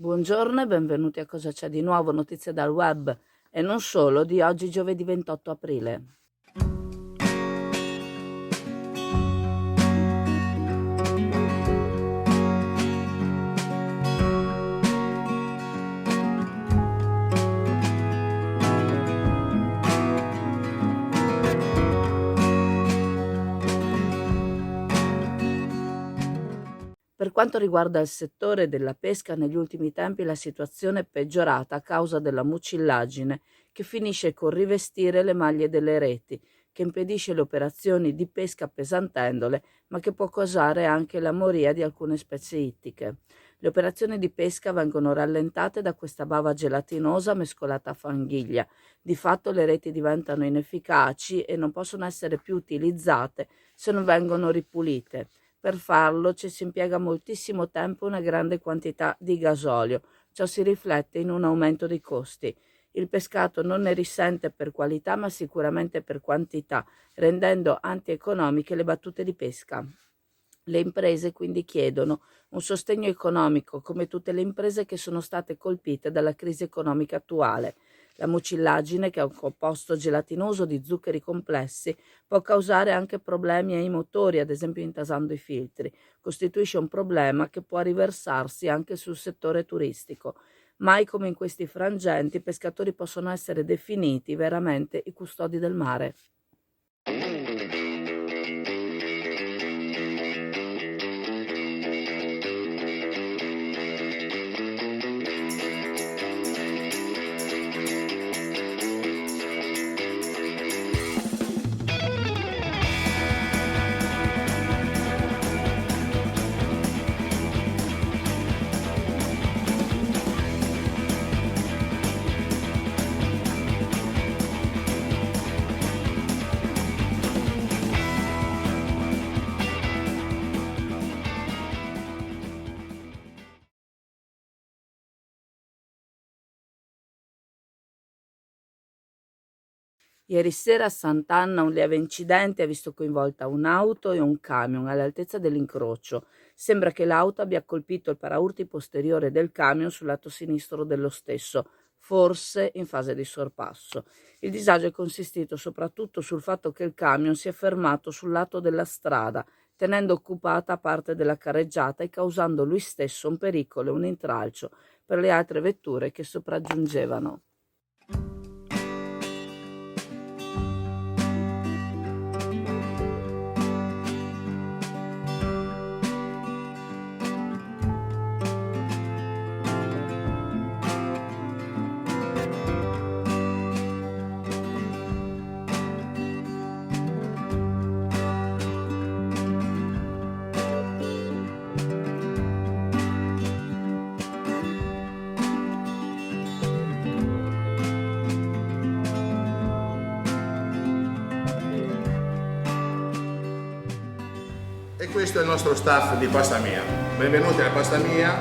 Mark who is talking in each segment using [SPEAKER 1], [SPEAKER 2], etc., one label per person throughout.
[SPEAKER 1] Buongiorno e benvenuti a Cosa c'è di nuovo, notizie dal web e non solo di oggi giovedì 28 aprile. Per quanto riguarda il settore della pesca, negli ultimi tempi la situazione è peggiorata a causa della mucillaggine, che finisce con rivestire le maglie delle reti, che impedisce le operazioni di pesca appesantendole, ma che può causare anche la moria di alcune specie ittiche. Le operazioni di pesca vengono rallentate da questa bava gelatinosa mescolata a fanghiglia. Di fatto le reti diventano inefficaci e non possono essere più utilizzate se non vengono ripulite. Per farlo ci si impiega moltissimo tempo e una grande quantità di gasolio. Ciò si riflette in un aumento dei costi. Il pescato non ne risente per qualità, ma sicuramente per quantità, rendendo antieconomiche le battute di pesca. Le imprese quindi chiedono un sostegno economico, come tutte le imprese che sono state colpite dalla crisi economica attuale. La mucillaggine, che è un composto gelatinoso di zuccheri complessi, può causare anche problemi ai motori, ad esempio intasando i filtri. Costituisce un problema che può riversarsi anche sul settore turistico. Mai come in questi frangenti i pescatori possono essere definiti veramente i custodi del mare. Ieri sera a Sant'Anna un lieve incidente ha visto coinvolta un'auto e un camion all'altezza dell'incrocio. Sembra che l'auto abbia colpito il paraurti posteriore del camion sul lato sinistro dello stesso, forse in fase di sorpasso. Il disagio è consistito soprattutto sul fatto che il camion si è fermato sul lato della strada, tenendo occupata parte della carreggiata e causando lui stesso un pericolo e un intralcio per le altre vetture che sopraggiungevano.
[SPEAKER 2] E questo è il nostro staff di Pasta Mia. Benvenuti alla Pasta Mia,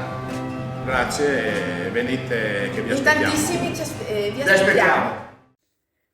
[SPEAKER 2] grazie e venite che vi aspettiamo.
[SPEAKER 3] In tantissimi vi aspettiamo.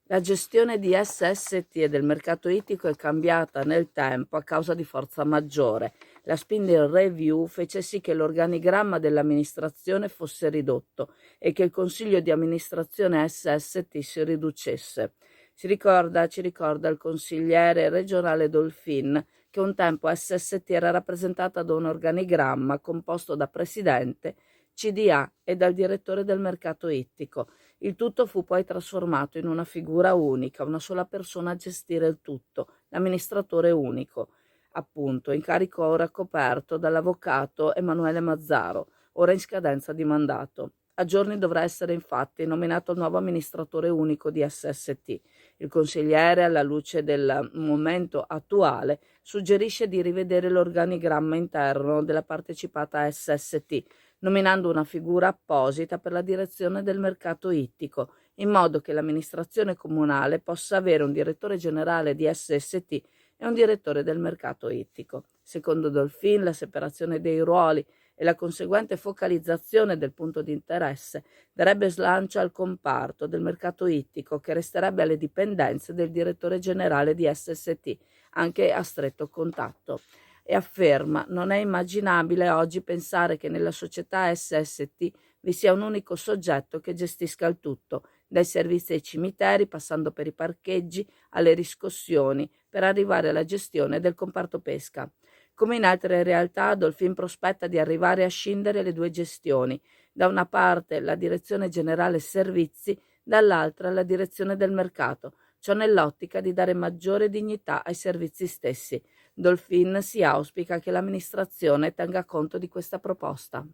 [SPEAKER 1] La gestione di SST e del mercato ittico è cambiata nel tempo a causa di forza maggiore. La spending review fece sì che l'organigramma dell'amministrazione fosse ridotto e che il consiglio di amministrazione SST si riducesse. Ci ricorda il consigliere regionale Dolfin che un tempo SST era rappresentata da un organigramma composto da presidente, CDA e dal direttore del mercato ittico. Il tutto fu poi trasformato in una figura unica, una sola persona a gestire il tutto, l'amministratore unico, appunto, incarico ora coperto dall'avvocato Emanuele Mazzaro, ora in scadenza di mandato. A giorni dovrà essere infatti nominato il nuovo amministratore unico di SST. Il consigliere, alla luce del momento attuale, suggerisce di rivedere l'organigramma interno della partecipata SST, nominando una figura apposita per la direzione del mercato ittico, in modo che l'amministrazione comunale possa avere un direttore generale di SST e un direttore del mercato ittico. Secondo Dolfin, la separazione dei ruoli e la conseguente focalizzazione del punto di interesse darebbe slancio al comparto del mercato ittico, che resterebbe alle dipendenze del direttore generale di SST, anche a stretto contatto. e afferma: non è immaginabile oggi pensare che nella società SST vi sia un unico soggetto che gestisca il tutto, dai servizi ai cimiteri, passando per i parcheggi, alle riscossioni, per arrivare alla gestione del comparto pesca. Come in altre realtà, Dolfin prospetta di arrivare a scindere le due gestioni, da una parte la Direzione Generale Servizi, dall'altra la Direzione del Mercato, ciò nell'ottica di dare maggiore dignità ai servizi stessi. Dolfin si auspica che l'amministrazione tenga conto di questa proposta.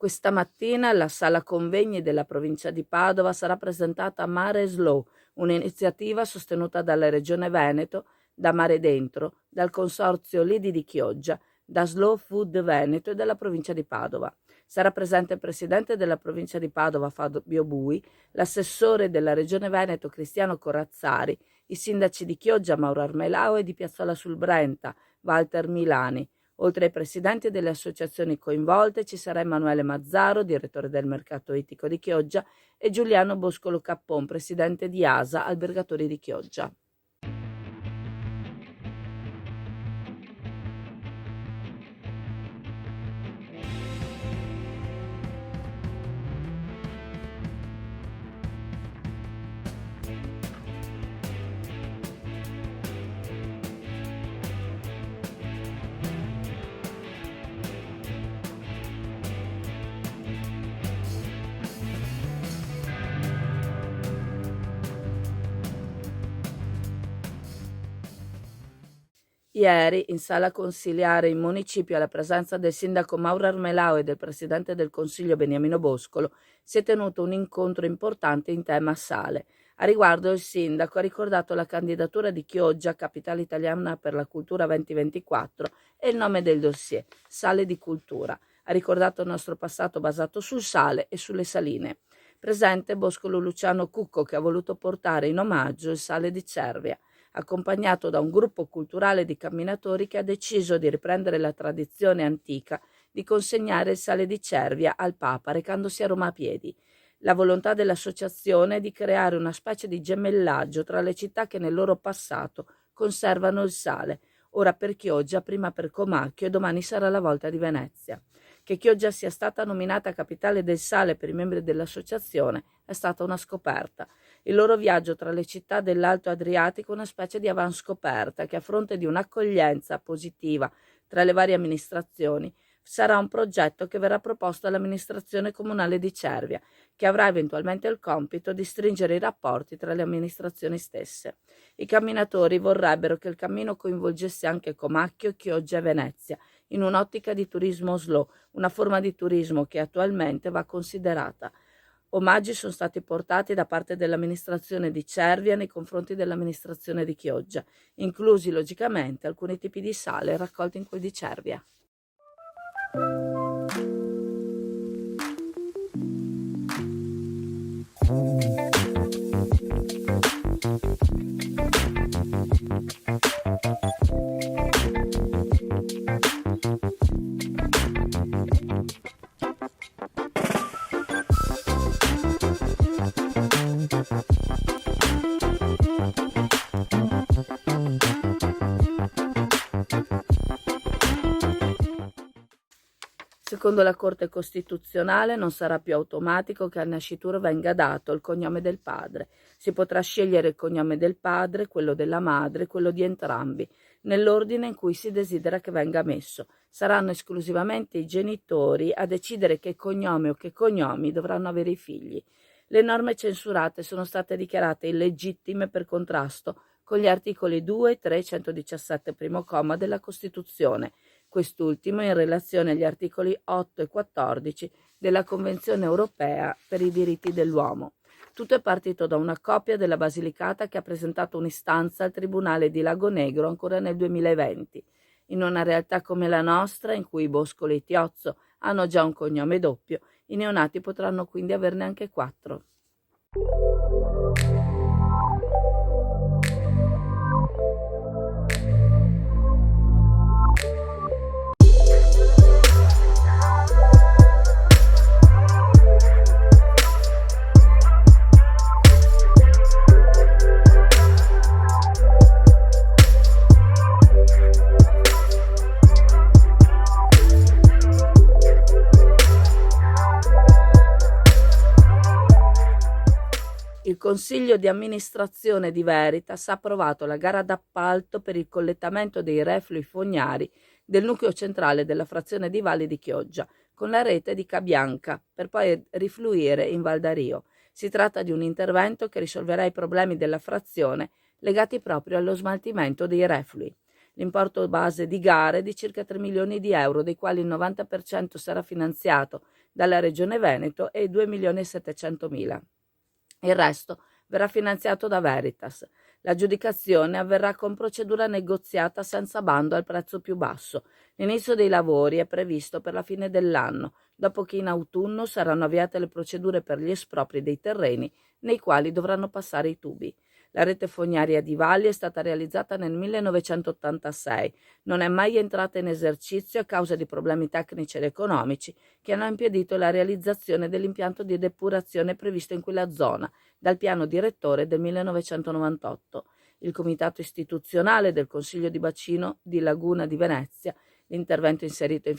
[SPEAKER 1] Questa mattina alla sala convegni della provincia di Padova sarà presentata Mare Slow, un'iniziativa sostenuta dalla Regione Veneto, da Mare Dentro, dal Consorzio Lidi di Chioggia, da Slow Food Veneto e dalla provincia di Padova. Sarà presente il presidente della provincia di Padova Fabio Bui, l'assessore della Regione Veneto Cristiano Corazzari, i sindaci di Chioggia Mauro Armelao e di Piazzola sul Brenta Walter Milani. Oltre ai presidenti delle associazioni coinvolte ci sarà Emanuele Mazzaro, direttore del mercato ittico di Chioggia, e Giuliano Boscolo Cappon, presidente di ASA Albergatori di Chioggia. Ieri, in sala consiliare in municipio, alla presenza del sindaco Mauro Armelao e del presidente del Consiglio Beniamino Boscolo, si è tenuto un incontro importante in tema sale. A riguardo il sindaco ha ricordato la candidatura di Chioggia, capitale italiana per la cultura 2024, e il nome del dossier, Sale di Cultura. Ha ricordato il nostro passato basato sul sale e sulle saline. Presente Boscolo Luciano Cucco, che ha voluto portare in omaggio il sale di Cervia, accompagnato da un gruppo culturale di camminatori che ha deciso di riprendere la tradizione antica di consegnare il sale di Cervia al Papa recandosi a Roma a piedi. La volontà dell'associazione è di creare una specie di gemellaggio tra le città che nel loro passato conservano il sale, ora per Chioggia, prima per Comacchio e domani sarà la volta di Venezia. Che Chioggia sia stata nominata capitale del sale per i membri dell'associazione è stata una scoperta. Il loro viaggio tra le città dell'Alto Adriatico è una specie di avanscoperta che, a fronte di un'accoglienza positiva tra le varie amministrazioni, sarà un progetto che verrà proposto all'amministrazione comunale di Cervia, che avrà eventualmente il compito di stringere i rapporti tra le amministrazioni stesse. I camminatori vorrebbero che il cammino coinvolgesse anche Comacchio, Chioggia e Venezia, in un'ottica di turismo slow, una forma di turismo che attualmente va considerata. Omaggi sono stati portati da parte dell'amministrazione di Cervia nei confronti dell'amministrazione di Chioggia, inclusi logicamente alcuni tipi di sale raccolti in quel di Cervia. Secondo la Corte Costituzionale non sarà più automatico che al nascituro venga dato il cognome del padre. Si potrà scegliere il cognome del padre, quello della madre, quello di entrambi, nell'ordine in cui si desidera che venga messo. Saranno esclusivamente i genitori a decidere che cognome o che cognomi dovranno avere i figli. Le norme censurate sono state dichiarate illegittime per contrasto con gli articoli 2, 3, 117 primo comma della Costituzione. quest'ultimo in relazione agli articoli 8 e 14 della Convenzione europea per i diritti dell'uomo. Tutto è partito da una coppia della Basilicata che ha presentato un'istanza al Tribunale di Lago Negro ancora nel 2020. In una realtà come la nostra, in cui Boscoli e Tiozzo hanno già un cognome doppio, i neonati potranno quindi averne anche 4. Il Consiglio di amministrazione di Veritas ha approvato la gara d'appalto per il collettamento dei reflui fognari del nucleo centrale della frazione di Valli di Chioggia con la rete di Cabianca per poi rifluire in Val d'Ario. Si tratta di un intervento che risolverà i problemi della frazione legati proprio allo smaltimento dei reflui. L'importo base di gara è di circa 3 milioni di euro, dei quali il 90% sarà finanziato dalla Regione Veneto e 2 milioni e 700 mila. Il resto verrà finanziato da Veritas. L'aggiudicazione avverrà con procedura negoziata senza bando al prezzo più basso. L'inizio dei lavori è previsto per la fine dell'anno, dopo che in autunno saranno avviate le procedure per gli espropri dei terreni nei quali dovranno passare i tubi. La rete fognaria di Valli è stata realizzata nel 1986, non è mai entrata in esercizio a causa di problemi tecnici ed economici che hanno impedito la realizzazione dell'impianto di depurazione previsto in quella zona dal piano direttore del 1998. Il comitato istituzionale del Consiglio di Bacino di Laguna di Venezia, l'intervento inserito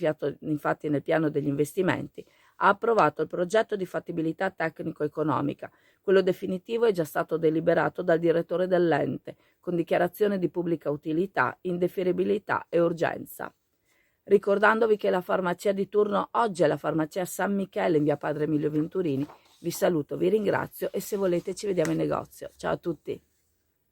[SPEAKER 1] infatti nel piano degli investimenti, ha approvato il progetto di fattibilità tecnico-economica. Quello definitivo è già stato deliberato dal direttore dell'ente, con dichiarazione di pubblica utilità, indiferibilità e urgenza. Ricordandovi che la farmacia di turno oggi è la farmacia San Michele in via Padre Emilio Venturini, vi saluto, vi ringrazio e se volete ci vediamo in negozio. Ciao a tutti!